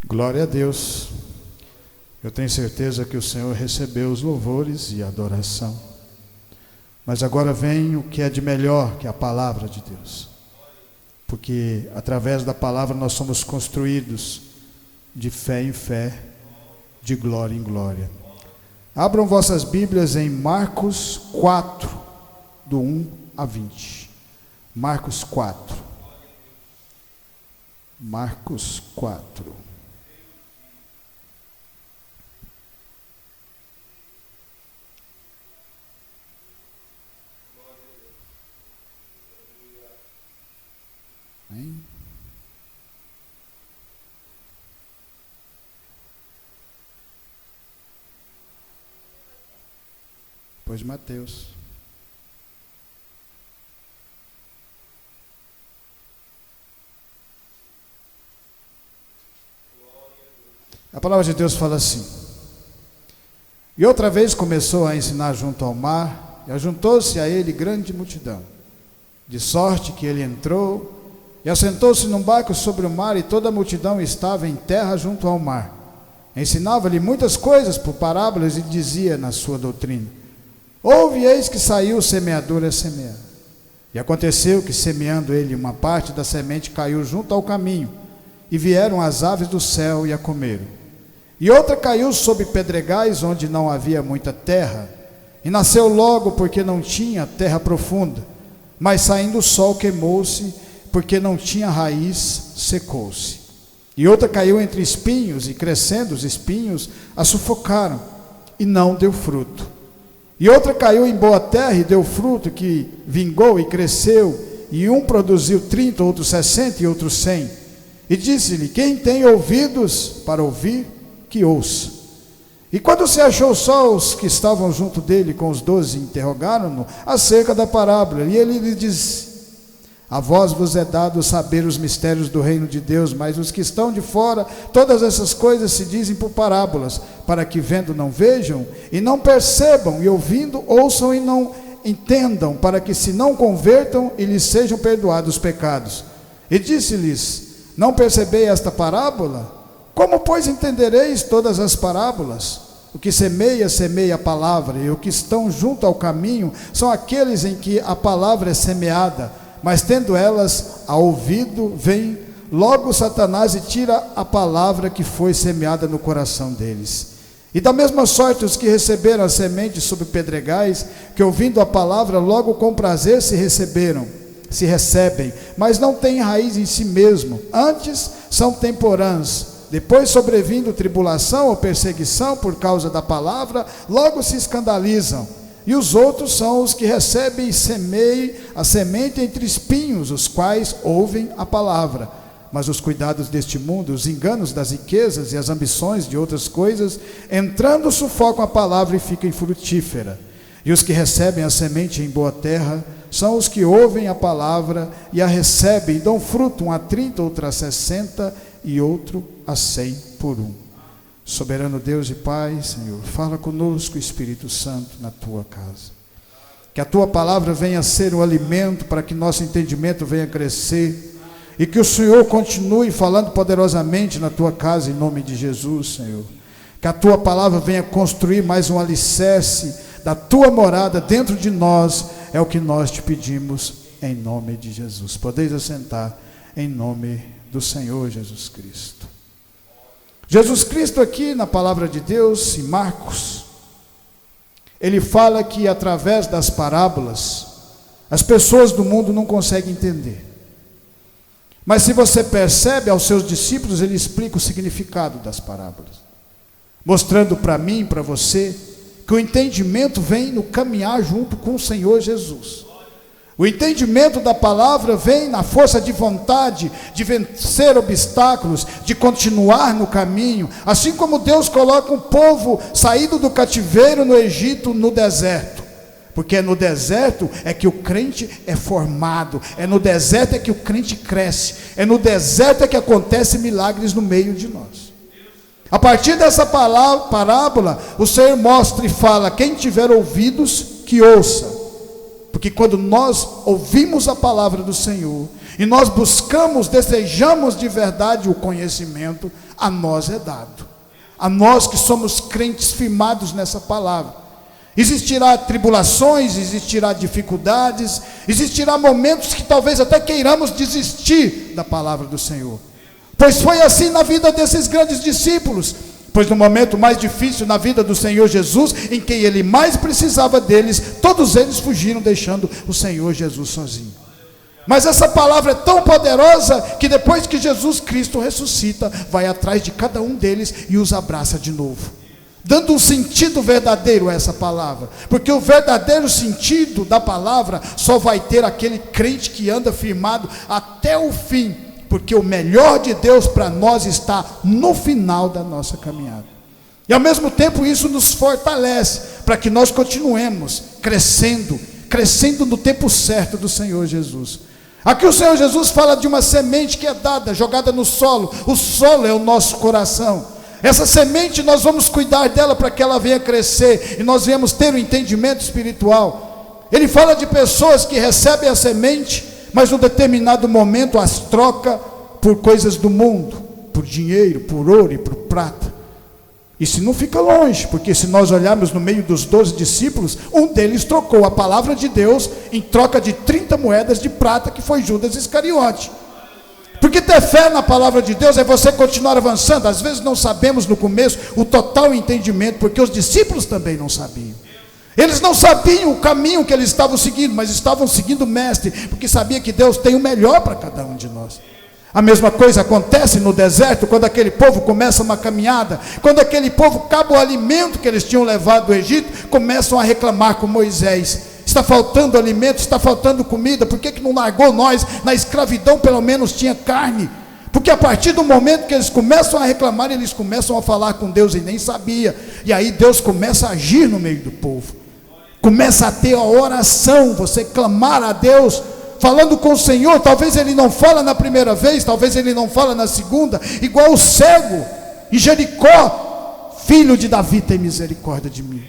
Glória a Deus. Eu tenho certeza que o Senhor recebeu os louvores e a adoração. Mas agora vem o que é de melhor, que é a palavra de Deus. Porque através da palavra nós somos construídos de fé em fé, de glória em glória. Abram vossas Bíblias em Marcos 4, do 1 a 20. Marcos 4. Marcos 4. Amém? Pois Mateus. A palavra de Deus fala assim: e outra vez começou a ensinar junto ao mar, e ajuntou-se a ele grande multidão, de sorte que ele entrou e assentou-se num barco sobre o mar, e toda a multidão estava em terra junto ao mar. Ensinava-lhe muitas coisas por parábolas e dizia na sua doutrina: ouve, eis que saiu o semeador a semear. E aconteceu que, semeando ele, uma parte da semente caiu junto ao caminho, e vieram as aves do céu e a comeram. E outra caiu sobre pedregais, onde não havia muita terra, e nasceu logo, porque não tinha terra profunda. Mas saindo o sol, queimou-se, porque não tinha raiz, secou-se. E outra caiu entre espinhos, e crescendo os espinhos a sufocaram, e não deu fruto. E outra caiu em boa terra, e deu fruto, que vingou e cresceu, e um produziu 30, outro 60 e outro 100. E disse-lhe: quem tem ouvidos para ouvir, que ouça. E quando se achou só, os que estavam junto dele com os 12 interrogaram-no acerca da parábola. E ele lhe disse: a vós vos é dado saber os mistérios do reino de Deus, mas os que estão de fora, todas essas coisas se dizem por parábolas, para que vendo não vejam, e não percebam, e ouvindo ouçam e não entendam, para que se não convertam e lhes sejam perdoados os pecados. E disse-lhes: não percebei esta parábola? Como, pois, entendereis todas as parábolas? O que semeia, semeia a palavra, e o que estão junto ao caminho são aqueles em que a palavra é semeada, mas tendo elas a ouvido, vem logo Satanás e tira a palavra que foi semeada no coração deles. E da mesma sorte os que receberam a semente sobre pedregais, que ouvindo a palavra logo com prazer se recebem, mas não têm raiz em si mesmo, antes são temporãs. Depois, sobrevindo tribulação ou perseguição por causa da palavra, logo se escandalizam. E os outros são os que recebem e semeiam a semente entre espinhos, os quais ouvem a palavra. Mas os cuidados deste mundo, os enganos das riquezas e as ambições de outras coisas, entrando sufocam a palavra e ficam infrutífera. E os que recebem a semente em boa terra são os que ouvem a palavra e a recebem e dão fruto, um a 30, outro a 60 e outro a 100 por um. Soberano Deus e Pai, Senhor, fala conosco, Espírito Santo, na Tua casa. Que a Tua palavra venha ser um alimento para que nosso entendimento venha crescer, e que o Senhor continue falando poderosamente na Tua casa, em nome de Jesus, Senhor. Que a Tua palavra venha construir mais um alicerce da Tua morada dentro de nós, é o que nós te pedimos, em nome de Jesus. Podeis assentar, em nome do Senhor Jesus Cristo. Jesus Cristo aqui na palavra de Deus, em Marcos, ele fala que através das parábolas, as pessoas do mundo não conseguem entender. Mas se você percebe, aos seus discípulos, ele explica o significado das parábolas, mostrando para mim, para você, que o entendimento vem no caminhar junto com o Senhor Jesus. O entendimento da palavra vem na força de vontade, de vencer obstáculos, de continuar no caminho, assim como Deus coloca um povo saído do cativeiro no Egito, no deserto, porque é no deserto é que o crente é formado, é no deserto é que o crente cresce, é no deserto é que acontecem milagres no meio de nós. A partir dessa parábola, o Senhor mostra e fala: quem tiver ouvidos, que ouça. Porque quando nós ouvimos a palavra do Senhor, e nós buscamos, desejamos de verdade o conhecimento, a nós é dado. A nós que somos crentes firmados nessa palavra. Existirá tribulações, existirá dificuldades, existirá momentos que talvez até queiramos desistir da palavra do Senhor. Pois foi assim na vida desses grandes discípulos. Pois no momento mais difícil na vida do Senhor Jesus, em que ele mais precisava deles, todos eles fugiram, deixando o Senhor Jesus sozinho. Mas essa palavra é tão poderosa, que depois que Jesus Cristo ressuscita, vai atrás de cada um deles e os abraça de novo, dando um sentido verdadeiro a essa palavra. Porque o verdadeiro sentido da palavra só vai ter aquele crente que anda firmado até o fim. Porque o melhor de Deus para nós está no final da nossa caminhada. E ao mesmo tempo isso nos fortalece, para que nós continuemos crescendo no tempo certo do Senhor Jesus. Aqui o Senhor Jesus fala de uma semente que é dada, jogada no solo. O solo é o nosso coração. Essa semente nós vamos cuidar dela para que ela venha crescer, e nós venhamos ter um entendimento espiritual. Ele fala de pessoas que recebem a semente, mas num determinado momento as troca por coisas do mundo, por dinheiro, por ouro e por prata. Isso não fica longe, porque se nós olharmos no meio dos 12 discípulos, um deles trocou a palavra de Deus em troca de 30 moedas de prata, que foi Judas Iscariote. Porque ter fé na palavra de Deus é você continuar avançando. Às vezes não sabemos no começo o total entendimento, porque os discípulos também não sabiam. Eles não sabiam o caminho que eles estavam seguindo, mas estavam seguindo o mestre, porque sabia que Deus tem o melhor para cada um de nós. A mesma coisa acontece no deserto, quando aquele povo começa uma caminhada, quando aquele povo acaba o alimento que eles tinham levado do Egito, começam a reclamar com Moisés: está faltando alimento, está faltando comida, por que não largou nós? Na escravidão pelo menos tinha carne. Porque a partir do momento que eles começam a reclamar, eles começam a falar com Deus e nem sabia. E aí Deus começa a agir no meio do povo. Começa a ter a oração, você clamar a Deus, falando com o Senhor. Talvez ele não fala na primeira vez, talvez ele não fala na segunda, igual o cego em Jericó: filho de Davi, tem misericórdia de mim.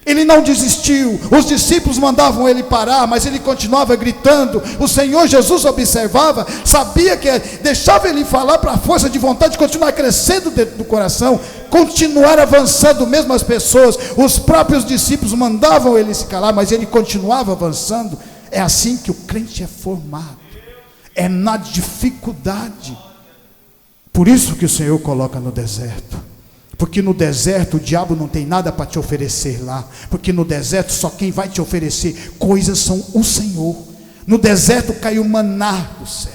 Ele não desistiu. Os discípulos mandavam ele parar, mas ele continuava gritando. O Senhor Jesus observava, sabia que deixava ele falar para a força de vontade de continuar crescendo dentro do coração, continuar avançando. Mesmo as pessoas, os próprios discípulos mandavam ele se calar, mas ele continuava avançando. É assim que o crente é formado, é na dificuldade. Por isso que o Senhor coloca no deserto. Porque no deserto o diabo não tem nada para te oferecer lá. Porque no deserto só quem vai te oferecer coisas são o Senhor. No deserto cai o maná do céu.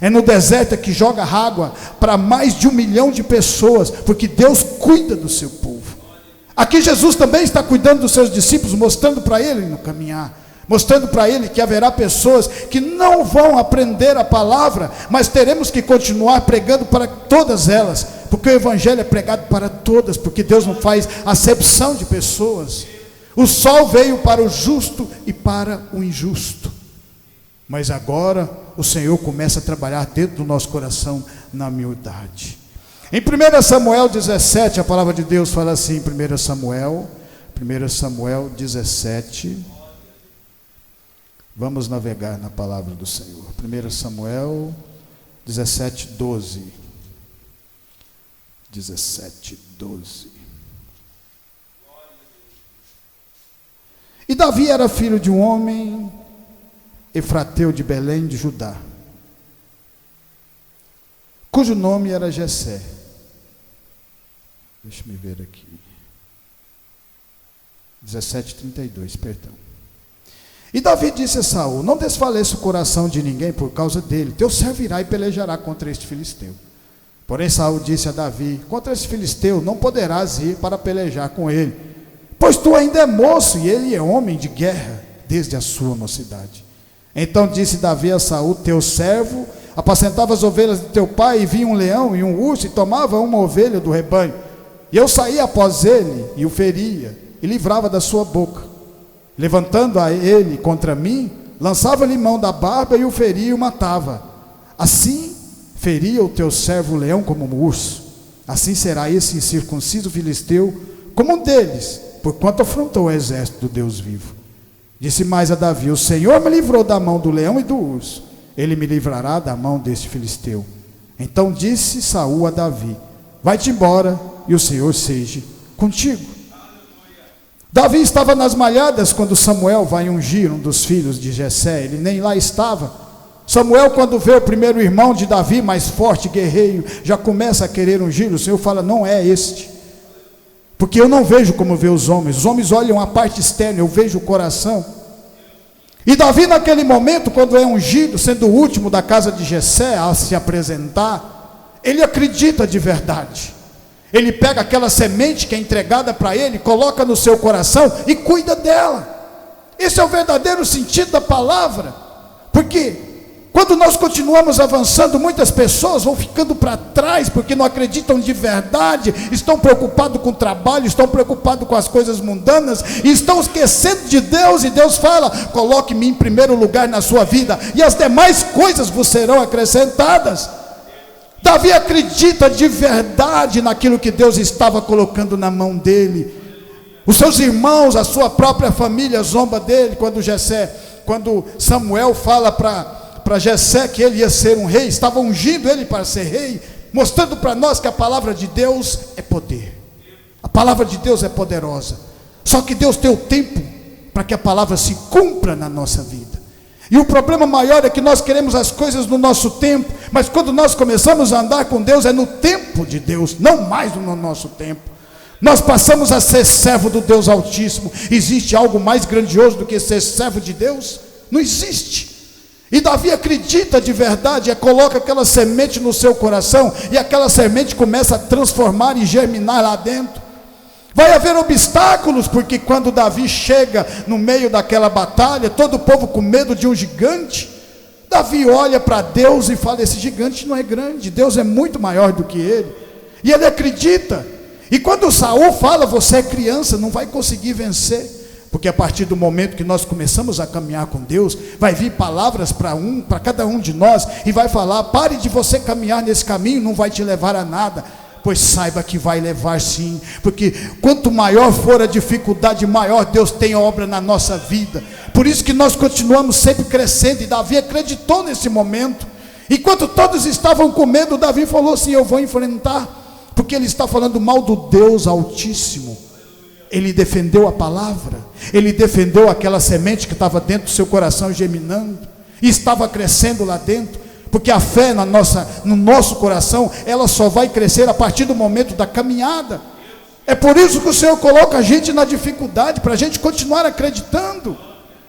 É no deserto que joga água para mais de 1 milhão de pessoas, porque Deus cuida do seu povo. Aqui Jesus também está cuidando dos seus discípulos, mostrando para ele no caminhar, mostrando para ele que haverá pessoas que não vão aprender a palavra, mas teremos que continuar pregando para todas elas, porque o evangelho é pregado para todas, porque Deus não faz acepção de pessoas. O sol veio para o justo e para o injusto, mas agora o Senhor começa a trabalhar dentro do nosso coração na humildade. Em 1 Samuel 17, a palavra de Deus fala assim, 1 Samuel 17, vamos navegar na palavra do Senhor. 1 Samuel 17, 12. 17, 12. E Davi era filho de um homem efrateu de Belém de Judá, cujo nome era Jessé. Deixa-me ver aqui. 17:32, perdão. E Davi disse a Saul: não desfaleça o coração de ninguém por causa dele, teu servo irá e pelejará contra este filisteu. Porém Saul disse a Davi: contra esse filisteu não poderás ir para pelejar com ele, pois tu ainda é moço e ele é homem de guerra desde a sua mocidade. Então disse Davi a Saul: teu servo apacentava as ovelhas de teu pai, e vinha um leão e um urso e tomava uma ovelha do rebanho, e eu saía após ele e o feria e livrava da sua boca. Levantando a ele contra mim, lançava-lhe mão da barba e o feria e o matava. Assim feria o teu servo o leão como um urso. Assim será esse incircunciso filisteu como um deles, porquanto afrontou o exército do Deus vivo. Disse mais a Davi: o Senhor me livrou da mão do leão e do urso, ele me livrará da mão deste filisteu. Então disse Saul a Davi: vai-te embora, e o Senhor seja contigo. Davi estava nas malhadas quando Samuel vai ungir um dos filhos de Jessé. Ele nem lá estava. Samuel, quando vê o primeiro irmão de Davi, mais forte, guerreiro, já começa a querer ungir. O Senhor fala: não é este, porque eu não vejo como vê os homens olham a parte externa, eu vejo o coração. E Davi, naquele momento, quando é ungido, sendo o último da casa de Jessé a se apresentar, ele acredita de verdade. Ele pega aquela semente que é entregada para ele, coloca no seu coração e cuida dela. Esse é o verdadeiro sentido da palavra. Porque quando nós continuamos avançando, muitas pessoas vão ficando para trás, porque não acreditam de verdade, estão preocupados com o trabalho, estão preocupados com as coisas mundanas, e estão esquecendo de Deus, e Deus fala: coloque-me em primeiro lugar na sua vida, e as demais coisas vos serão acrescentadas. Davi acredita de verdade naquilo que Deus estava colocando na mão dele. Os seus irmãos, a sua própria família zomba dele, quando Samuel fala para Jessé que ele ia ser um rei, estava ungindo ele para ser rei, mostrando para nós que a palavra de Deus é poder. A palavra de Deus é poderosa. Só que Deus tem o tempo para que a palavra se cumpra na nossa vida. E o problema maior é que nós queremos as coisas no nosso tempo, mas quando nós começamos a andar com Deus, é no tempo de Deus, não mais no nosso tempo. Nós passamos a ser servo do Deus Altíssimo. Existe algo mais grandioso do que ser servo de Deus? Não existe. E Davi acredita de verdade, coloca aquela semente no seu coração, e aquela semente começa a transformar e germinar lá dentro. Vai haver obstáculos, porque quando Davi chega no meio daquela batalha, todo o povo com medo de um gigante, Davi olha para Deus e fala: esse gigante não é grande, Deus é muito maior do que ele. E ele acredita. E quando Saul fala: você é criança, não vai conseguir vencer, porque a partir do momento que nós começamos a caminhar com Deus, vai vir palavras para cada um de nós, e vai falar: pare de você caminhar nesse caminho, não vai te levar a nada. Pois saiba que vai levar sim, porque quanto maior for a dificuldade, maior Deus tem obra na nossa vida. Por isso que nós continuamos sempre crescendo, e Davi acreditou nesse momento. Enquanto todos estavam com medo, Davi falou assim: eu vou enfrentar, porque ele está falando mal do Deus Altíssimo. Ele defendeu a palavra, ele defendeu aquela semente que estava dentro do seu coração germinando, e estava crescendo lá dentro. Porque a fé no nosso coração, ela só vai crescer a partir do momento da caminhada. É por isso que o Senhor coloca a gente na dificuldade, para a gente continuar acreditando,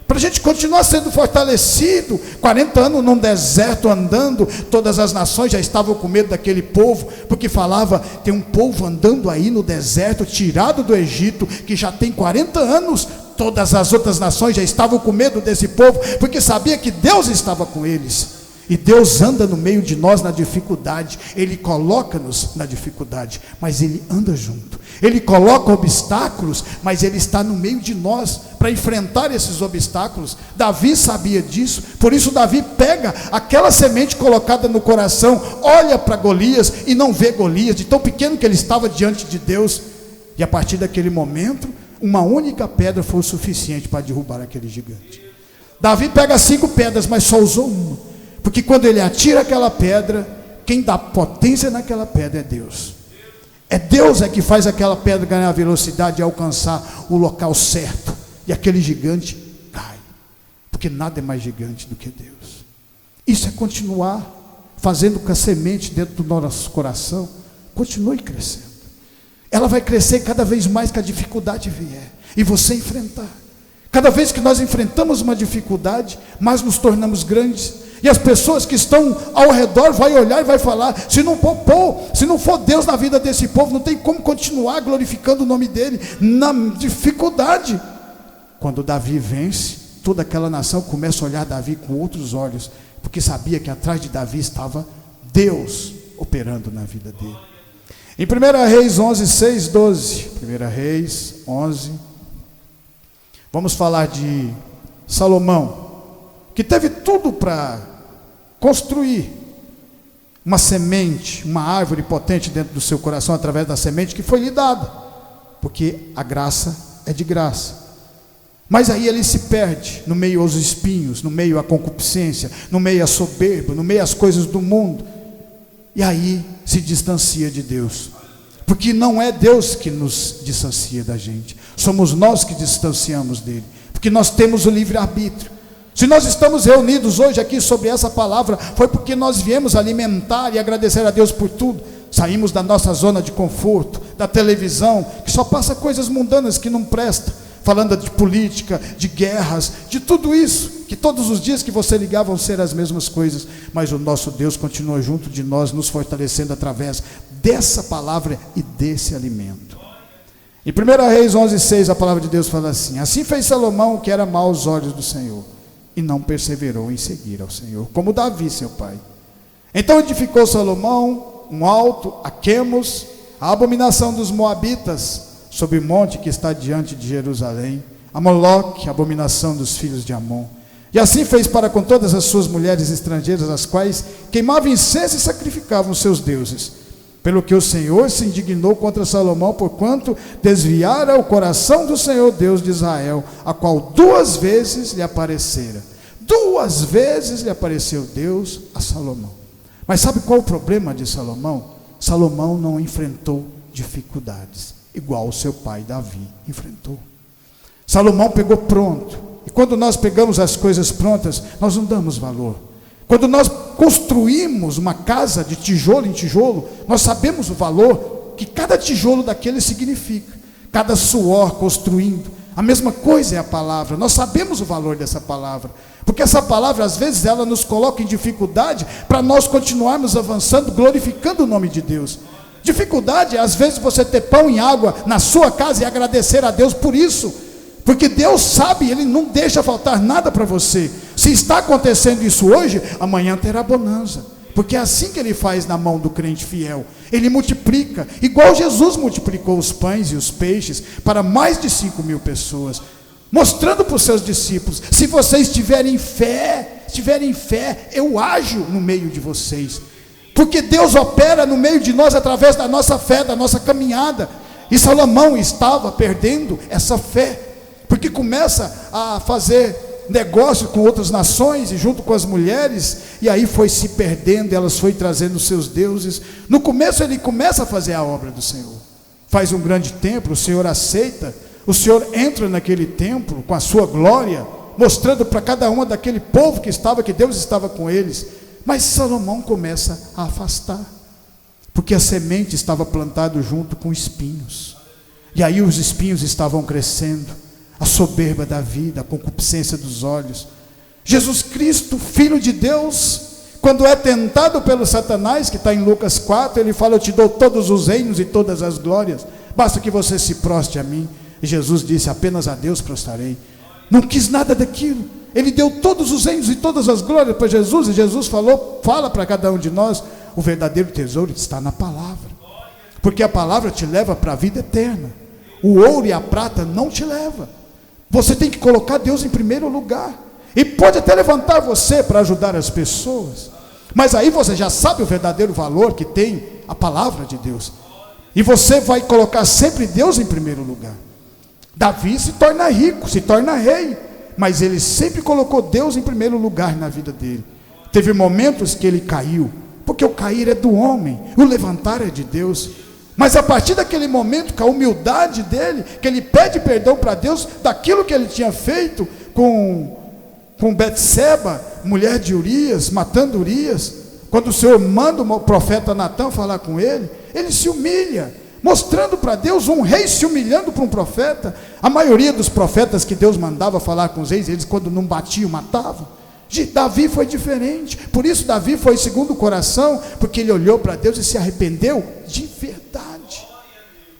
para a gente continuar sendo fortalecido. 40 anos num deserto andando, todas as nações já estavam com medo daquele povo, porque falava: tem um povo andando aí no deserto, tirado do Egito, que já tem 40 anos. Todas as outras nações já estavam com medo desse povo, porque sabia que Deus estava com eles. E Deus anda no meio de nós na dificuldade. Ele coloca-nos na dificuldade, mas Ele anda junto. Ele coloca obstáculos, mas Ele está no meio de nós para enfrentar esses obstáculos. Davi sabia disso. Por isso Davi pega aquela semente colocada no coração, olha para Golias e não vê Golias, de tão pequeno que ele estava diante de Deus. E a partir daquele momento, uma única pedra foi o suficiente para derrubar aquele gigante. Davi pega 5 pedras, mas só usou uma. Porque quando ele atira aquela pedra, quem dá potência naquela pedra é Deus. É Deus que faz aquela pedra ganhar velocidade e alcançar o local certo. E aquele gigante cai. Porque nada é mais gigante do que Deus. Isso é continuar fazendo com a semente dentro do nosso coração. Continue crescendo. Ela vai crescer cada vez mais que a dificuldade vier. E você enfrentar. Cada vez que nós enfrentamos uma dificuldade, mais nos tornamos grandes. E as pessoas que estão ao redor vai olhar e vai falar: se não for Deus na vida desse povo, não tem como continuar glorificando o nome dele na dificuldade. Quando Davi vence, toda aquela nação começa a olhar Davi com outros olhos, porque sabia que atrás de Davi estava Deus operando na vida dele. Em 1 Reis 11, 6, 12, 1 Reis 11, vamos falar de Salomão, que teve tudo para construir uma semente, uma árvore potente dentro do seu coração, através da semente que foi lhe dada, porque a graça é de graça. Mas aí ele se perde no meio aos espinhos, no meio à concupiscência, no meio à soberba, no meio às coisas do mundo. E aí se distancia de Deus. Porque não é Deus que nos distancia da gente, somos nós que distanciamos dele. Porque nós temos o livre-arbítrio. Se nós estamos reunidos hoje aqui sobre essa palavra, foi porque nós viemos alimentar e agradecer a Deus por tudo. Saímos da nossa zona de conforto, da televisão, que só passa coisas mundanas que não prestam, falando de política, de guerras, de tudo isso, que todos os dias que você ligar vão ser as mesmas coisas, mas o nosso Deus continua junto de nós, nos fortalecendo através dessa palavra e desse alimento. Em 1 Reis 11:6, a palavra de Deus fala assim: assim fez Salomão o que era mau aos olhos do Senhor, e não perseverou em seguir ao Senhor, como Davi seu pai. Então edificou Salomão um alto a Quemos, a abominação dos moabitas, sobre o monte que está diante de Jerusalém, a Moloque, a abominação dos filhos de Amon. E assim fez para com todas as suas mulheres estrangeiras, as quais queimavam incenso e sacrificavam os seus deuses. Pelo que o Senhor se indignou contra Salomão, porquanto desviara o coração do Senhor Deus de Israel, a qual 2 vezes lhe aparecera. 2 vezes lhe apareceu Deus a Salomão. Mas sabe qual o problema de Salomão? Salomão não enfrentou dificuldades, igual o seu pai Davi enfrentou. Salomão pegou pronto, e quando nós pegamos as coisas prontas, nós não damos valor. Quando nós construímos uma casa de tijolo em tijolo, nós sabemos o valor que cada tijolo daquele significa, cada suor construindo. A mesma coisa é a palavra, nós sabemos o valor dessa palavra, porque essa palavra às vezes ela nos coloca em dificuldade para nós continuarmos avançando, glorificando o nome de Deus. Dificuldade é às vezes você ter pão e água na sua casa e agradecer a Deus por isso, porque Deus sabe, Ele não deixa faltar nada para você. Se está acontecendo isso hoje, amanhã terá bonança, porque é assim que Ele faz na mão do crente fiel. Ele multiplica, igual Jesus multiplicou os pães e os peixes para mais de 5.000 pessoas, mostrando para os seus discípulos: se vocês tiverem fé, eu ajo no meio de vocês, porque Deus opera no meio de nós através da nossa fé, da nossa caminhada. E Salomão estava perdendo essa fé, porque começa a fazer negócio com outras nações e junto com as mulheres, e aí foi se perdendo, elas foi trazendo os seus deuses. No começo ele começa a fazer a obra do Senhor, faz um grande templo, o Senhor aceita, o Senhor entra naquele templo com a sua glória, mostrando para cada uma daquele povo que Deus estava com eles. Mas Salomão começa a afastar, porque a semente estava plantada junto com espinhos, e aí os espinhos estavam crescendo, a soberba da vida, a concupiscência dos olhos. Jesus Cristo, Filho de Deus, quando é tentado pelo Satanás, que está em Lucas 4, ele fala: eu te dou todos os reinos e todas as glórias, basta que você se proste a mim. E Jesus disse: apenas a Deus prostrarei. Não quis nada daquilo, ele deu todos os reinos e todas as glórias para Jesus, e Jesus fala para cada um de nós: o verdadeiro tesouro está na palavra, porque a palavra te leva para a vida eterna. O ouro e a prata não te leva. Você tem que colocar Deus em primeiro lugar, e pode até levantar você para ajudar as pessoas, mas aí você já sabe o verdadeiro valor que tem a palavra de Deus, e você vai colocar sempre Deus em primeiro lugar. Davi se torna rico, se torna rei, mas ele sempre colocou Deus em primeiro lugar na vida dele. Teve momentos que ele caiu, porque o cair é do homem, o levantar é de Deus. Mas a partir daquele momento, com a humildade dele, que ele pede perdão para Deus daquilo que ele tinha feito com Betseba, mulher de Urias, matando Urias, quando o Senhor manda o profeta Natã falar com ele, ele se humilha, mostrando para Deus um rei se humilhando para um profeta. A maioria dos profetas que Deus mandava falar com os reis, eles quando não batiam, matavam. Davi foi diferente, por isso Davi foi segundo o coração, porque ele olhou para Deus e se arrependeu de verdade.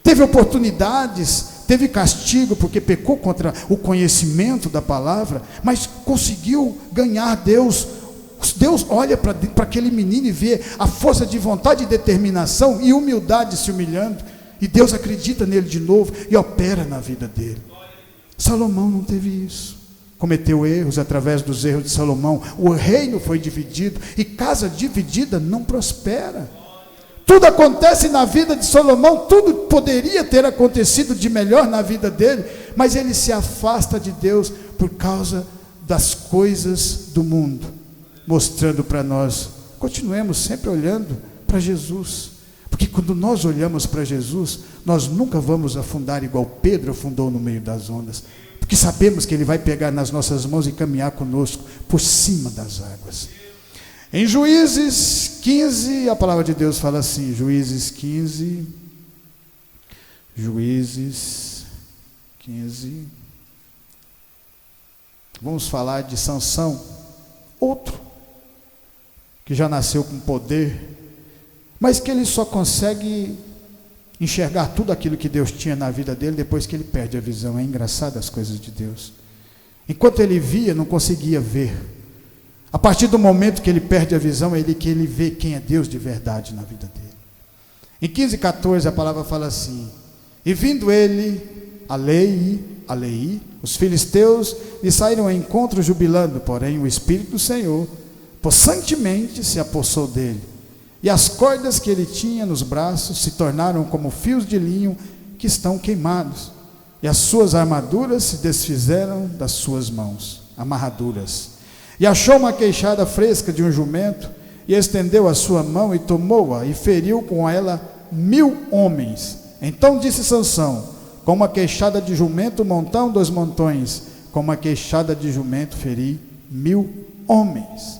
Teve oportunidades, teve castigo, porque pecou contra o conhecimento da palavra, mas conseguiu ganhar Deus. Deus olha para aquele menino e vê a força de vontade e determinação e humildade se humilhando, e Deus acredita nele de novo e opera na vida dele. Salomão não teve isso, cometeu erros. Através dos erros de Salomão, o reino foi dividido, e casa dividida não prospera. Tudo acontece na vida de Salomão, tudo poderia ter acontecido de melhor na vida dele, mas ele se afasta de Deus por causa das coisas do mundo, mostrando para nós, continuemos sempre olhando para Jesus, porque quando nós olhamos para Jesus, nós nunca vamos afundar igual Pedro afundou no meio das ondas, porque sabemos que Ele vai pegar nas nossas mãos e caminhar conosco por cima das águas. Em Juízes 15, a palavra de Deus fala assim, Juízes 15, vamos falar de Sansão, outro, que já nasceu com poder, mas que ele só consegue enxergar tudo aquilo que Deus tinha na vida dele depois que ele perde a visão. É engraçado as coisas de Deus. Enquanto ele via, não conseguia ver. A partir do momento que ele perde a visão, é que ele vê quem é Deus de verdade na vida dele. Em 15:14 a palavra fala assim: e vindo ele a Leí, os filisteus lhe saíram ao encontro jubilando, porém o Espírito do Senhor possantemente se apossou dele, e as cordas que ele tinha nos braços se tornaram como fios de linho que estão queimados, e as suas armaduras se desfizeram das suas mãos, amarraduras. E achou uma queixada fresca de um jumento, e estendeu a sua mão e tomou-a, e feriu com ela 1000 homens. Então disse Sansão: com uma queixada de jumento montão 2 montões, com uma queixada de jumento feri 1000 homens.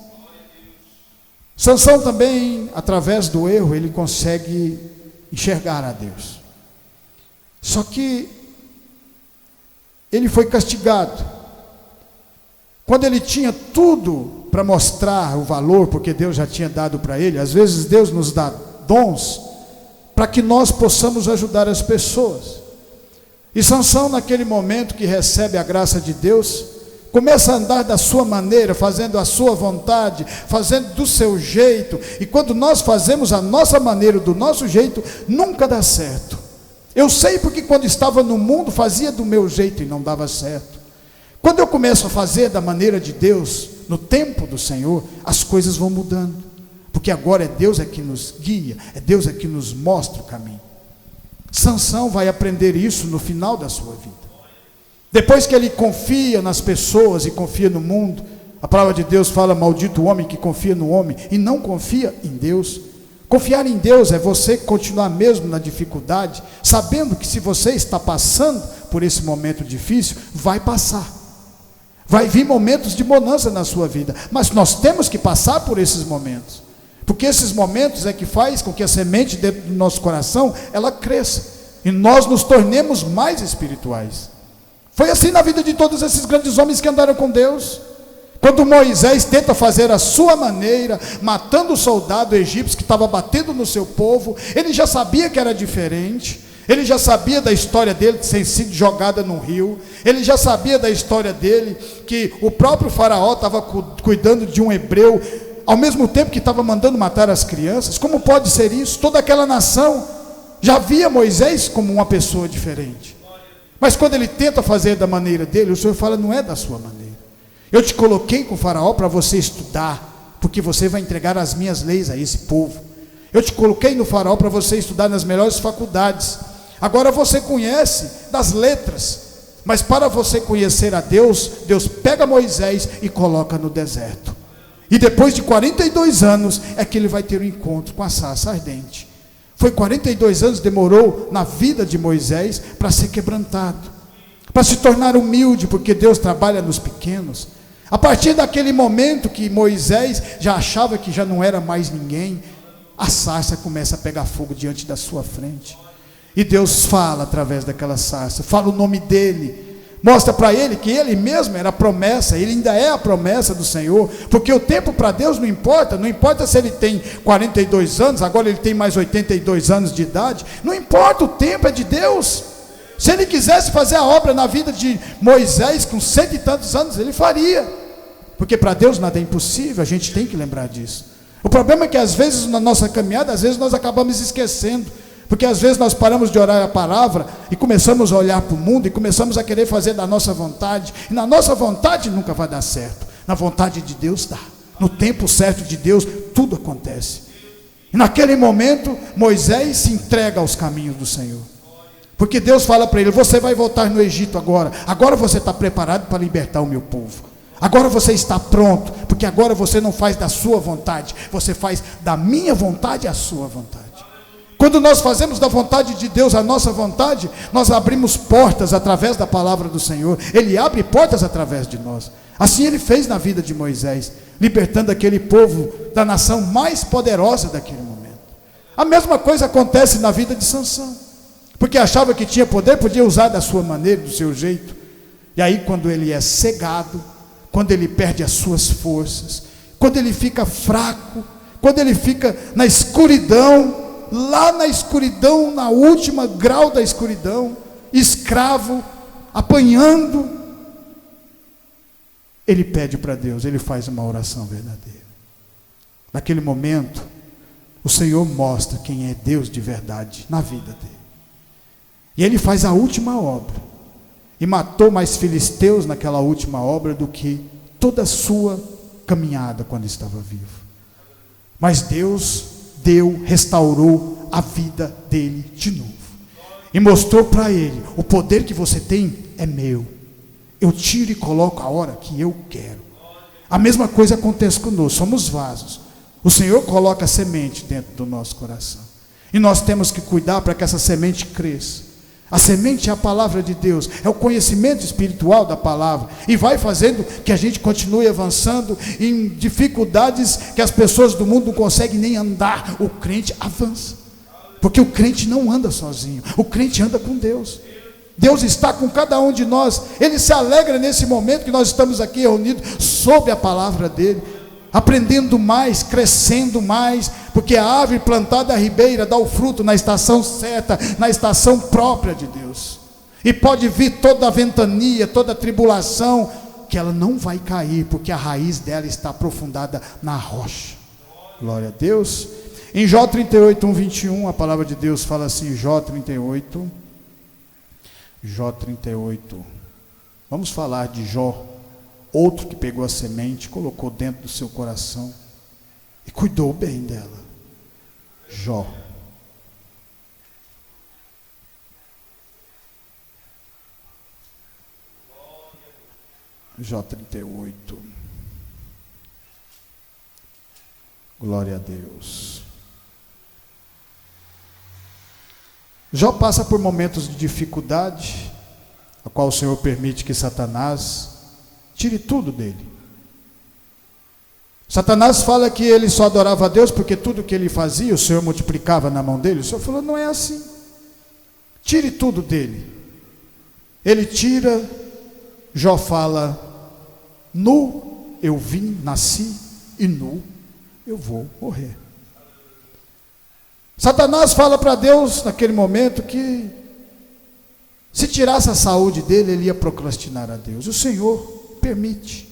Sansão também, através do erro, ele consegue enxergar a Deus. Só que ele foi castigado. Quando ele tinha tudo para mostrar o valor, porque Deus já tinha dado para ele, às vezes Deus nos dá dons para que nós possamos ajudar as pessoas. E Sansão, naquele momento que recebe a graça de Deus, começa a andar da sua maneira, fazendo a sua vontade, fazendo do seu jeito. E quando nós fazemos a nossa maneira, do nosso jeito, nunca dá certo. Eu sei porque quando estava no mundo fazia do meu jeito e não dava certo. Quando eu começo a fazer da maneira de Deus, no tempo do Senhor, as coisas vão mudando. Porque agora é Deus que nos guia, é Deus que nos mostra o caminho. Sansão vai aprender isso no final da sua vida. Depois que ele confia nas pessoas e confia no mundo, a palavra de Deus fala: maldito o homem que confia no homem e não confia em Deus. Confiar em Deus é você continuar mesmo na dificuldade, sabendo que se você está passando por esse momento difícil, vai passar. Vai vir momentos de bonança na sua vida, mas nós temos que passar por esses momentos, porque esses momentos é que faz com que a semente dentro do nosso coração, ela cresça, e nós nos tornemos mais espirituais. Foi assim na vida de todos esses grandes homens que andaram com Deus. Quando Moisés tenta fazer a sua maneira, matando o soldado egípcio que estava batendo no seu povo, ele já sabia que era diferente, ele já sabia da história dele de ter sido jogada no rio, ele já sabia da história dele, que o próprio faraó estava cuidando de um hebreu, ao mesmo tempo que estava mandando matar as crianças. Como pode ser isso? Toda aquela nação já via Moisés como uma pessoa diferente. Mas quando ele tenta fazer da maneira dele, o Senhor fala: não é da sua maneira. Eu te coloquei com o faraó para você estudar, porque você vai entregar as minhas leis a esse povo. Eu te coloquei no faraó para você estudar nas melhores faculdades. Agora você conhece das letras, mas para você conhecer a Deus, Deus pega Moisés e coloca no deserto. E depois de 42 anos é que ele vai ter um encontro com a sarça ardente. Foi 42 anos, demorou na vida de Moisés para ser quebrantado, para se tornar humilde, porque Deus trabalha nos pequenos. A partir daquele momento que Moisés já achava que já não era mais ninguém, a sarça começa a pegar fogo diante da sua frente. E Deus fala através daquela sarça, fala o nome dele, mostra para ele que ele mesmo era a promessa, ele ainda é a promessa do Senhor, porque o tempo para Deus não importa se ele tem 42 anos, agora ele tem mais 82 anos de idade, não importa, o tempo é de Deus. Se ele quisesse fazer a obra na vida de Moisés com 100 e tantos anos, ele faria, porque para Deus nada é impossível, a gente tem que lembrar disso. O problema é que às vezes na nossa caminhada, às vezes nós acabamos esquecendo, porque às vezes nós paramos de orar a palavra e começamos a olhar para o mundo e começamos a querer fazer da nossa vontade, e na nossa vontade nunca vai dar certo, na vontade de Deus dá, no tempo certo de Deus tudo acontece. E naquele momento, Moisés se entrega aos caminhos do Senhor. Porque Deus fala para ele: você vai voltar no Egito agora. Agora você está preparado para libertar o meu povo. Agora você está pronto. Porque agora você não faz da sua vontade, você faz da minha vontade a sua vontade. Quando nós fazemos da vontade de Deus a nossa vontade, nós abrimos portas através da palavra do Senhor. Ele abre portas através de nós. Assim ele fez na vida de Moisés, libertando aquele povo da nação mais poderosa daquele momento. A mesma coisa acontece na vida de Sansão. Porque achava que tinha poder, podia usar da sua maneira, do seu jeito. E aí quando ele é cegado, quando ele perde as suas forças, quando ele fica fraco, quando ele fica na escuridão, lá na escuridão, na última grau da escuridão, escravo, apanhando, ele pede para Deus, ele faz uma oração verdadeira. Naquele momento, o Senhor mostra quem é Deus de verdade na vida dele. E ele faz a última obra, e matou mais filisteus naquela última obra do que toda a sua caminhada quando estava vivo. Mas Deus restaurou a vida dele de novo, e mostrou para ele: o poder que você tem é meu, eu tiro e coloco a hora que eu quero. A mesma coisa acontece conosco, somos vasos. O Senhor coloca a semente dentro do nosso coração, e nós temos que cuidar para que essa semente cresça. A semente é a palavra de Deus, é o conhecimento espiritual da palavra, e vai fazendo que a gente continue avançando em dificuldades que as pessoas do mundo não conseguem nem andar. O crente avança, porque o crente não anda sozinho, o crente anda com Deus. Deus está com cada um de nós, Ele se alegra nesse momento que nós estamos aqui reunidos sob a palavra dEle, aprendendo mais, crescendo mais, porque a árvore plantada à ribeira dá o fruto na estação certa, na estação própria de Deus. E pode vir toda a ventania, toda a tribulação, que ela não vai cair, porque a raiz dela está aprofundada na rocha. Glória a Deus. Em Jó 38, 21, a palavra de Deus fala assim, Jó 38, vamos falar de Jó, outro que pegou a semente, colocou dentro do seu coração e cuidou bem dela. Jó. Jó 38. Glória a Deus. Jó passa por momentos de dificuldade, a qual o Senhor permite que Satanás tire tudo dele. Satanás fala que ele só adorava a Deus porque tudo que ele fazia, o Senhor multiplicava na mão dele. O Senhor falou: não é assim. Tire tudo dele. Ele tira. Jó fala: nu eu vim, nasci, e nu eu vou morrer. Satanás fala para Deus naquele momento que se tirasse a saúde dele, ele ia procrastinar a Deus. O Senhor permite,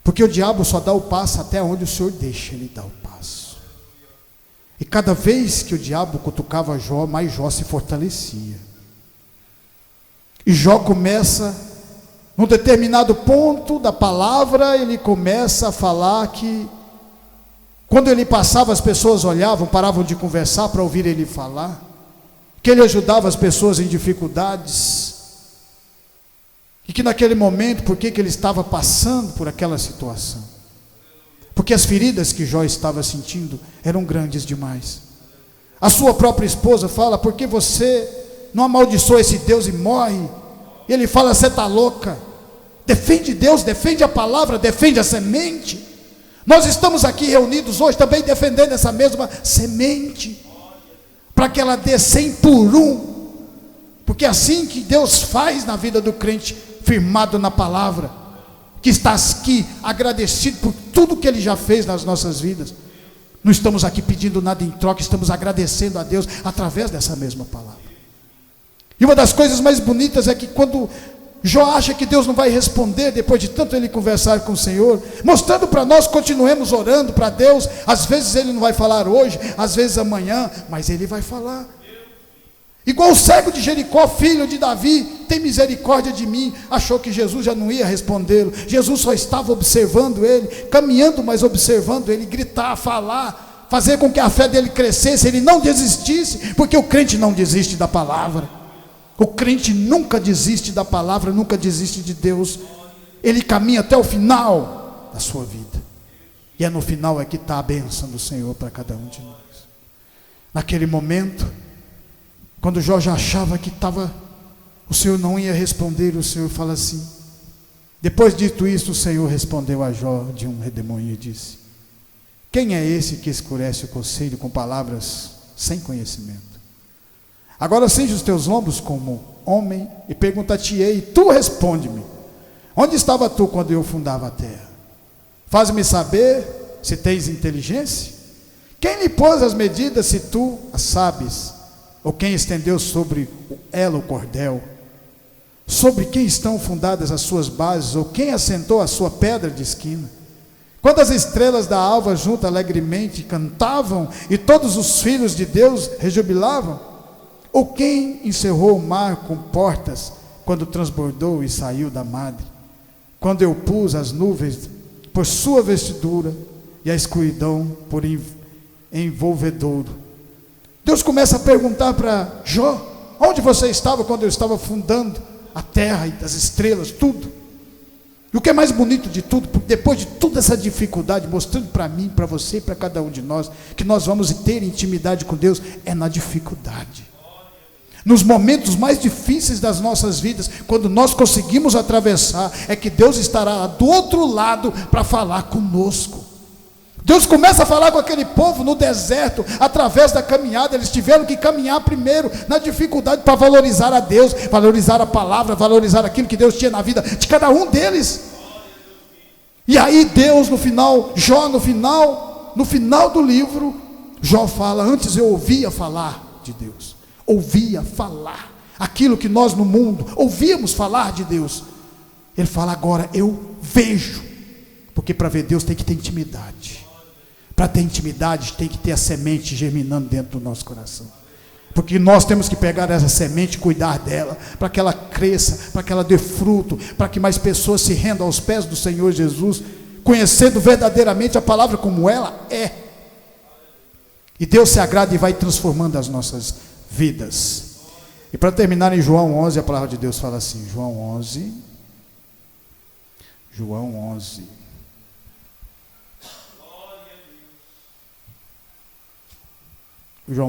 porque o diabo só dá o passo até onde o Senhor deixa ele dar o passo. E cada vez que o diabo cutucava Jó, mais Jó se fortalecia. E Jó começa, num determinado ponto da palavra, ele começa a falar que quando ele passava, as pessoas olhavam, paravam de conversar para ouvir ele falar, que ele ajudava as pessoas em dificuldades, e que naquele momento, por que ele estava passando por aquela situação? Porque as feridas que Jó estava sentindo eram grandes demais. A sua própria esposa fala: por que você não amaldiçoa esse Deus e morre? E ele fala: você está louca, defende Deus, defende a palavra, defende a semente. Nós estamos aqui reunidos hoje também defendendo essa mesma semente, para que ela dê 100 por 1, porque é assim que Deus faz na vida do crente firmado na palavra, que está aqui agradecido por tudo que Ele já fez nas nossas vidas. Não estamos aqui pedindo nada em troca, estamos agradecendo a Deus através dessa mesma palavra. E uma das coisas mais bonitas é que quando Jó acha que Deus não vai responder, depois de tanto ele conversar com o Senhor, mostrando para nós, continuemos orando para Deus. Às vezes Ele não vai falar hoje, às vezes amanhã, mas Ele vai falar. Igual o cego de Jericó, filho de Davi, tem misericórdia de mim. Achou que Jesus já não ia respondê-lo. Jesus só estava observando ele, caminhando, mas observando ele, gritar, falar, fazer com que a fé dele crescesse, ele não desistisse, porque o crente não desiste da palavra. O crente nunca desiste da palavra, nunca desiste de Deus. Ele caminha até o final da sua vida. E é no final é que está a bênção do Senhor para cada um de nós. Naquele momento, quando Jó já achava que o Senhor não ia responder, o Senhor fala assim. Depois dito isso, o Senhor respondeu a Jó de um redemoinho e disse: quem é esse que escurece o conselho com palavras sem conhecimento? Agora cinge os teus lombos como homem e perguntar-te-ei, tu responde-me: onde estava tu quando eu fundava a terra? Faz-me saber se tens inteligência. Quem lhe pôs as medidas se tu as sabes? Ou quem estendeu sobre ela o cordel? Sobre quem estão fundadas as suas bases? Ou quem assentou a sua pedra de esquina? Quando as estrelas da alva junto alegremente cantavam, e todos os filhos de Deus rejubilavam? Ou quem encerrou o mar com portas, quando transbordou e saiu da madre? Quando eu pus as nuvens por sua vestidura, e a escuridão por envolvedouro. Deus começa a perguntar para Jó: onde você estava quando eu estava fundando a terra e as estrelas, tudo? E o que é mais bonito de tudo, depois de toda essa dificuldade, mostrando para mim, para você e para cada um de nós, que nós vamos ter intimidade com Deus, é na dificuldade. Nos momentos mais difíceis das nossas vidas, quando nós conseguimos atravessar, é que Deus estará do outro lado para falar conosco. Deus começa a falar com aquele povo no deserto, através da caminhada. Eles tiveram que caminhar primeiro na dificuldade para valorizar a Deus, valorizar a palavra, valorizar aquilo que Deus tinha na vida de cada um deles. E aí Deus no final, Jó no final do livro, Jó fala: antes eu ouvia falar de Deus, ouvia falar aquilo que nós no mundo ouvíamos falar de Deus. Ele fala: agora eu vejo, porque para ver Deus tem que ter intimidade. Para ter intimidade tem que ter a semente germinando dentro do nosso coração, porque nós temos que pegar essa semente e cuidar dela, para que ela cresça, para que ela dê fruto, para que mais pessoas se rendam aos pés do Senhor Jesus, conhecendo verdadeiramente a palavra como ela é. E Deus se agrada e vai transformando as nossas vidas. E para terminar, em João 11, a palavra de Deus fala assim, João 11, João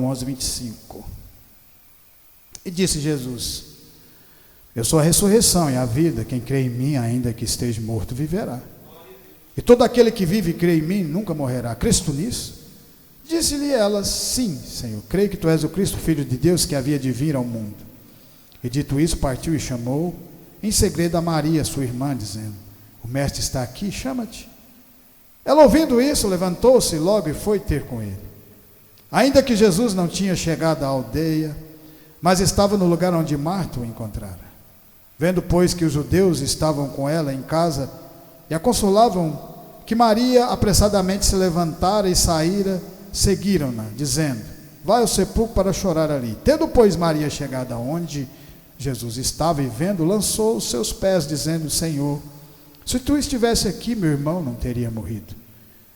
11, 25. E disse Jesus: eu sou a ressurreição e a vida, quem crê em mim, ainda que esteja morto, viverá. E todo aquele que vive e crê em mim, nunca morrerá. Crês tu nisso? Disse-lhe ela: sim, Senhor, creio que tu és o Cristo, Filho de Deus, que havia de vir ao mundo. E dito isso, partiu e chamou em segredo a Maria, sua irmã, dizendo: o mestre está aqui, chama-te. Ela, ouvindo isso, levantou-se logo e foi ter com ele. Ainda que Jesus não tinha chegado à aldeia, mas estava no lugar onde Marta o encontrara. Vendo, pois, que os judeus estavam com ela em casa e a consolavam, que Maria apressadamente se levantara e saíra, seguiram-na, dizendo: vai ao sepulcro para chorar ali. Tendo, pois, Maria chegado aonde Jesus estava e vendo, lançou os seus pés, dizendo: Senhor, se tu estivesse aqui, meu irmão não teria morrido.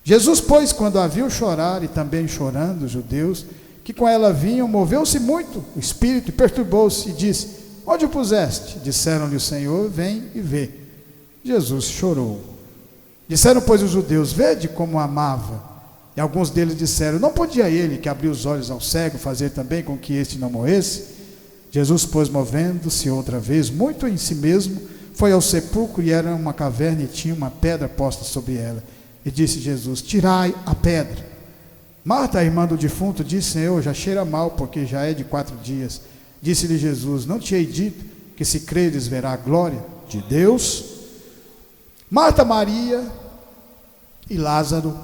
Jesus, pois, quando a viu chorar, e também chorando os judeus que com ela vinham, moveu-se muito o espírito e perturbou-se, e disse: onde o puseste? Disseram-lhe o Senhor: vem e vê. Jesus chorou. Disseram, pois, os judeus: vede como amava. E alguns deles disseram: não podia ele, que abriu os olhos ao cego, fazer também com que este não morresse? Jesus, pois, movendo-se outra vez, muito em si mesmo, foi ao sepulcro, e era uma caverna, e tinha uma pedra posta sobre ela. E disse Jesus: tirai a pedra. Marta, a irmã do defunto, disse: Senhor, já cheira mal, porque já é de 4 dias. Disse-lhe Jesus: não te hei dito que se creres verá a glória de Deus? Marta, Maria e Lázaro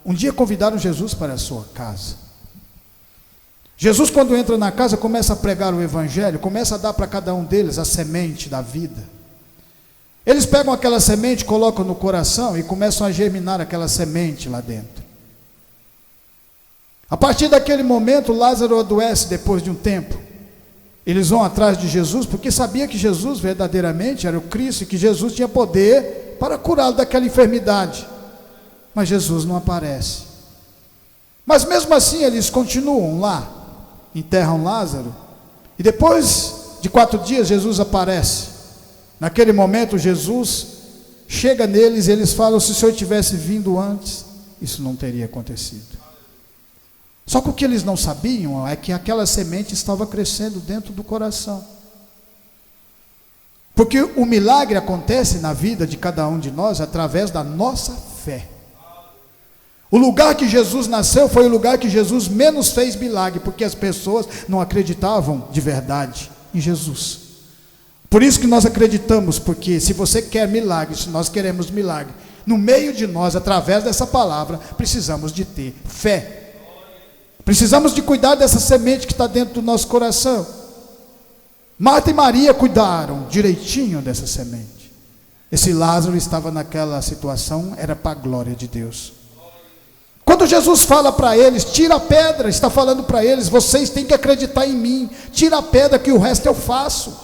um dia convidaram Jesus para a sua casa. Jesus, quando entra na casa, começa a pregar o evangelho, começa a dar para cada um deles a semente da vida. Eles pegam aquela semente, colocam no coração e começam a germinar aquela semente lá dentro. A partir daquele momento, Lázaro adoece depois de um tempo. Eles vão atrás de Jesus porque sabia que Jesus verdadeiramente era o Cristo e que Jesus tinha poder para curá-lo daquela enfermidade. Mas Jesus não aparece. Mas mesmo assim eles continuam lá, enterram Lázaro, e depois de 4 dias Jesus aparece. Naquele momento Jesus chega neles e eles falam: se o Senhor tivesse vindo antes, isso não teria acontecido. Só que o que eles não sabiam é que aquela semente estava crescendo dentro do coração. Porque o milagre acontece na vida de cada um de nós através da nossa fé. O lugar que Jesus nasceu foi o lugar que Jesus menos fez milagre, porque as pessoas não acreditavam de verdade em Jesus. Por isso que nós acreditamos, porque se você quer milagre, se nós queremos milagre, no meio de nós, através dessa palavra, precisamos de ter fé. Precisamos de cuidar dessa semente que está dentro do nosso coração. Marta e Maria cuidaram direitinho dessa semente. Esse Lázaro estava naquela situação, era para a glória de Deus. Quando Jesus fala para eles, tira a pedra, está falando para eles: vocês têm que acreditar em mim, tira a pedra que o resto eu faço.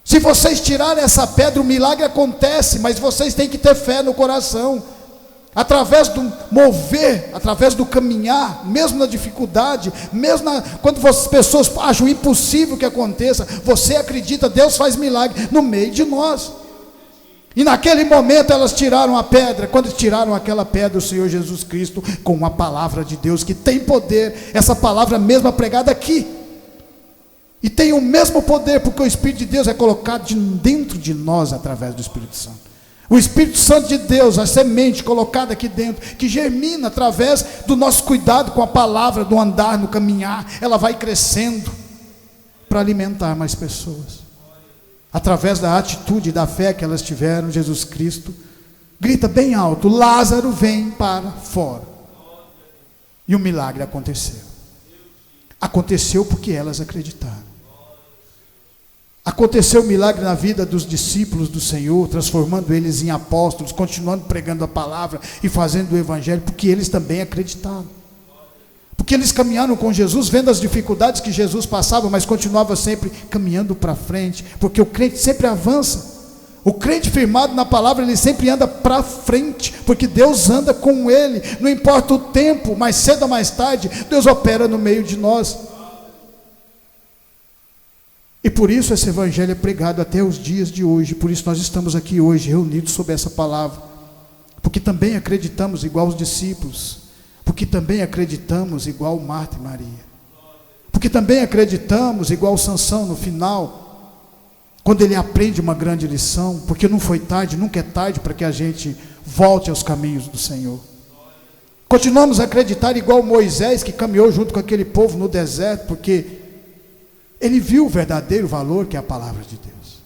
Se vocês tirarem essa pedra, o milagre acontece, mas vocês têm que ter fé no coração. Através do mover, através do caminhar, mesmo na dificuldade, mesmo quando as pessoas acham impossível que aconteça, você acredita, Deus faz milagre no meio de nós. E naquele momento elas tiraram a pedra. Quando tiraram aquela pedra, o Senhor Jesus Cristo, com a palavra de Deus que tem poder, essa palavra mesma pregada aqui, e tem o mesmo poder, porque o Espírito de Deus é colocado dentro de nós através do Espírito Santo. O Espírito Santo de Deus, a semente colocada aqui dentro, que germina através do nosso cuidado com a palavra, do andar, no caminhar, ela vai crescendo para alimentar mais pessoas. Através da atitude e da fé que elas tiveram, Jesus Cristo grita bem alto: Lázaro, vem para fora. E o milagre aconteceu. Aconteceu porque elas acreditaram. Aconteceu o milagre na vida dos discípulos do Senhor, transformando eles em apóstolos, continuando pregando a palavra e fazendo o evangelho, porque eles também acreditaram. Porque eles caminharam com Jesus, vendo as dificuldades que Jesus passava, mas continuava sempre caminhando para frente, porque o crente sempre avança. O crente firmado na palavra, ele sempre anda para frente, porque Deus anda com ele, não importa o tempo, mais cedo ou mais tarde, Deus opera no meio de nós. E por isso esse evangelho é pregado até os dias de hoje. Por isso nós estamos aqui hoje reunidos sob essa palavra, porque também acreditamos igual os discípulos, porque também acreditamos igual Marta e Maria, porque também acreditamos igual Sansão no final, quando ele aprende uma grande lição, porque não foi tarde, nunca é tarde para que a gente volte aos caminhos do Senhor. Continuamos a acreditar igual Moisés, que caminhou junto com aquele povo no deserto, porque ele viu o verdadeiro valor que é a palavra de Deus.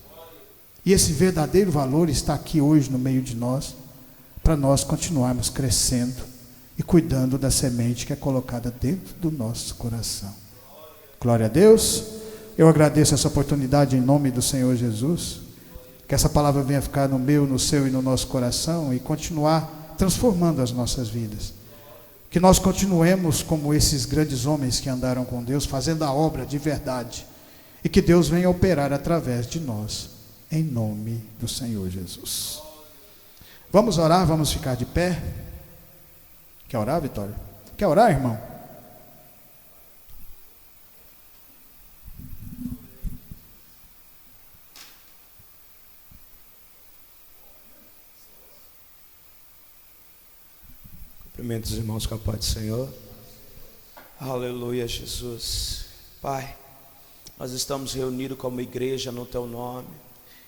E esse verdadeiro valor está aqui hoje no meio de nós, para nós continuarmos crescendo e cuidando da semente que é colocada dentro do nosso coração. Glória a Deus. Eu agradeço essa oportunidade em nome do Senhor Jesus. Que essa palavra venha ficar no meu, no seu e no nosso coração e continuar transformando as nossas vidas. Que nós continuemos como esses grandes homens que andaram com Deus, fazendo a obra de verdade. E que Deus venha operar através de nós, em nome do Senhor Jesus. Vamos orar, vamos ficar de pé. Quer orar, Vitória? Quer orar, irmão? Cumprimento os irmãos com a paz do Senhor. Aleluia, Jesus. Pai, nós estamos reunidos como igreja no Teu nome.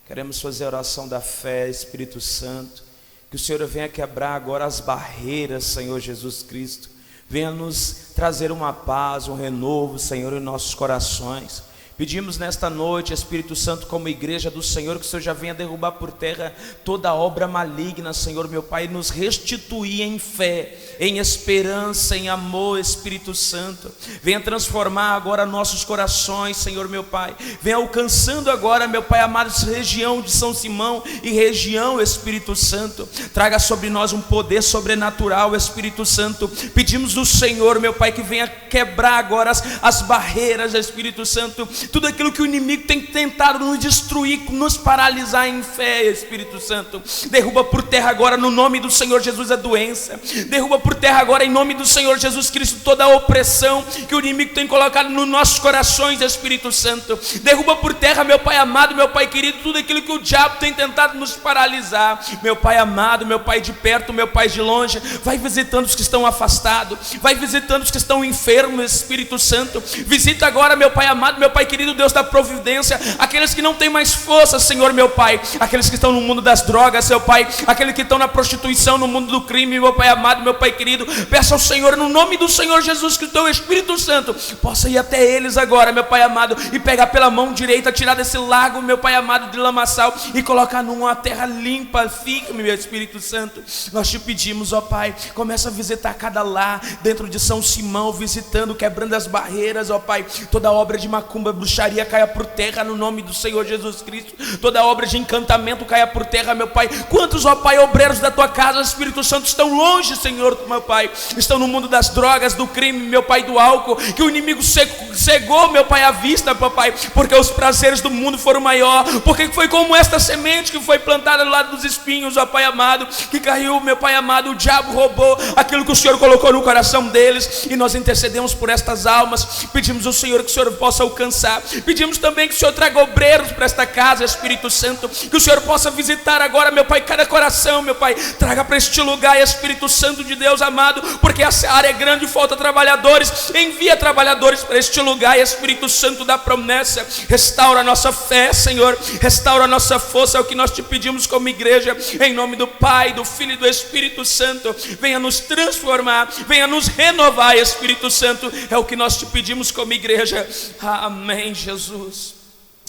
Queremos fazer a oração da fé, Espírito Santo. Que o Senhor venha quebrar agora as barreiras, Senhor Jesus Cristo. Venha nos trazer uma paz, um renovo, Senhor, em nossos corações. Pedimos nesta noite, Espírito Santo, como igreja do Senhor, que o Senhor já venha derrubar por terra toda obra maligna, Senhor, meu Pai, e nos restituir em fé, em esperança, em amor, Espírito Santo. Venha transformar agora nossos corações, Senhor, meu Pai. Venha alcançando agora, meu Pai amado, região de São Simão e região, Espírito Santo. Traga sobre nós um poder sobrenatural, Espírito Santo. Pedimos do Senhor, meu Pai, que venha quebrar agora as barreiras, Espírito Santo. tudo aquilo que o inimigo tem tentado nos destruir, nos paralisar em fé, Espírito Santo, derruba por terra agora no nome do Senhor Jesus a doença, derruba por terra agora em nome do Senhor Jesus Cristo toda a opressão que o inimigo tem colocado nos nossos corações, Espírito Santo, derruba por terra, meu Pai amado, meu Pai querido, tudo aquilo que o diabo tem tentado nos paralisar, meu Pai amado, meu Pai de perto, meu Pai de longe, vai visitando os que estão afastados, vai visitando os que estão enfermos, Espírito Santo, visita agora, meu Pai amado, meu Pai querido, Deus da providência, aqueles que não têm mais força, Senhor, meu Pai, aqueles que estão no mundo das drogas, seu Pai, aqueles que estão na prostituição, no mundo do crime, meu Pai amado, meu Pai querido, peça ao Senhor, no nome do Senhor Jesus, que o teu Espírito Santo possa ir até eles agora, meu Pai amado, e pegar pela mão direita, tirar desse lago, meu Pai amado, de lamaçal, e colocar numa terra limpa, firme, meu Espírito Santo, nós te pedimos, ó Pai, começa a visitar cada lar, dentro de São Simão, visitando, quebrando as barreiras, ó Pai, toda obra de macumba, bruxaria caia por terra, no nome do Senhor Jesus Cristo, toda obra de encantamento caia por terra, meu Pai, quantos, ó Pai, obreiros da tua casa, Espírito Santo, estão longe, Senhor, meu Pai, estão no mundo das drogas, do crime, meu Pai, do álcool, que o inimigo cegou, meu Pai, a vista, papai, porque os prazeres do mundo foram maior, porque foi como esta semente que foi plantada do lado dos espinhos, ó Pai amado, que caiu, meu Pai amado, o diabo roubou aquilo que o Senhor colocou no coração deles, e nós intercedemos por estas almas, pedimos ao Senhor que o Senhor possa alcançar, pedimos também que o Senhor traga obreiros para esta casa, Espírito Santo, que o Senhor possa visitar agora, meu Pai, cada coração, meu Pai, traga para este lugar, Espírito Santo de Deus amado, porque essa área é grande e falta trabalhadores, envia trabalhadores para este lugar, Espírito Santo da promessa, restaura a nossa fé, Senhor, restaura a nossa força, é o que nós te pedimos como igreja, em nome do Pai, do Filho e do Espírito Santo, venha nos transformar, venha nos renovar, Espírito Santo, é o que nós te pedimos como igreja, amém, Jesus,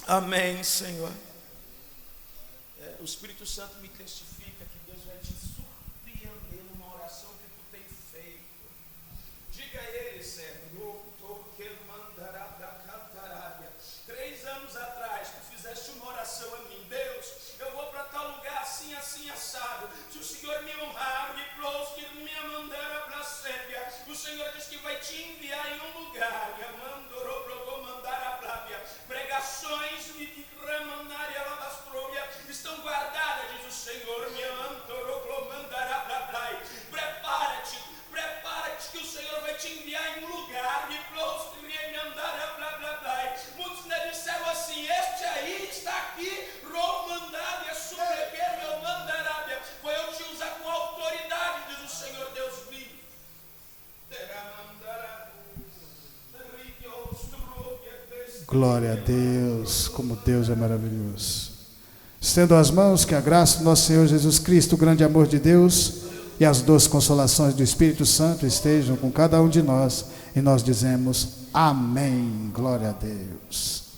amém, Senhor. O Espírito Santo me testifica que Deus vai te surpreender numa oração que tu tem feito. Diga a Ele, Senhor, que Ele mandará da cantarária. 3 anos atrás, tu fizeste uma oração a mim, Deus, eu vou para tal lugar assim, assim, assado. Se o Senhor me honrar, me plos, que me mandará para a Sérvia, o Senhor diz que vai te enviar em um lugar, me mandou para mandar a Plávia. Pregações e remandaria lavastrovia estão guardadas, diz o Senhor, me mandará para Plávia. Prepara-te, que o Senhor vai te enviar em um lugar, me plos, que me mandará para Plávia. Muitos me disseram assim, este aí está aqui, romandária, subreguer, meu mandarábia. Foi eu te usar com autoridade, diz o Senhor Deus vivo. Glória a Deus, como Deus é maravilhoso. Estendo as mãos, que a graça do nosso Senhor Jesus Cristo, o grande amor de Deus e as doces consolações do Espírito Santo estejam com cada um de nós, e nós dizemos amém, glória a Deus.